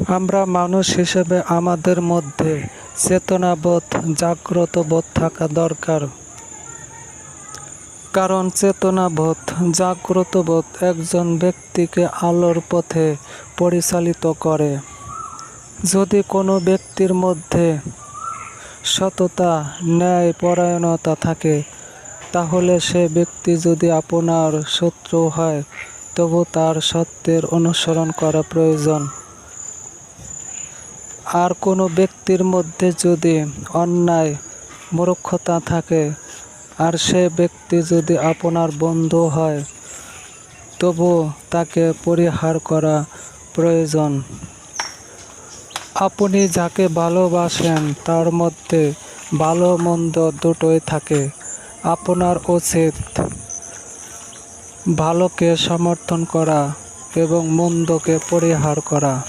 আমরা মানুষ হিসেবে আমাদের মধ্যে চেতনাবোধ, জাগ্রত বোধ থাকা দরকার। কারণ চেতনাবোধ, জাগ্রত বোধ একজন ব্যক্তিকে আলোর পথে পরিচালিত করে। যদি কোনো ব্যক্তির মধ্যে সততা, ন্যায় পরায়ণতা থাকে, তাহলে সে ব্যক্তি যদি আপনার শত্রু হয়, তবু তার সত্যের অনুসরণ করা প্রয়োজন। আর কোনো ব্যক্তির মধ্যে যদি অন্যায়, মূর্খতা থাকে, আর সে ব্যক্তি যদি আপনার বন্ধু হয়, তবু তাকে পরিহার করা প্রয়োজন। আপনি যাকে ভালোবাসেন তার মধ্যে ভালো মন্দ দুটোই থাকে। আপনার উচিত ভালোকে সমর্থন করা এবং মন্দকে পরিহার করা।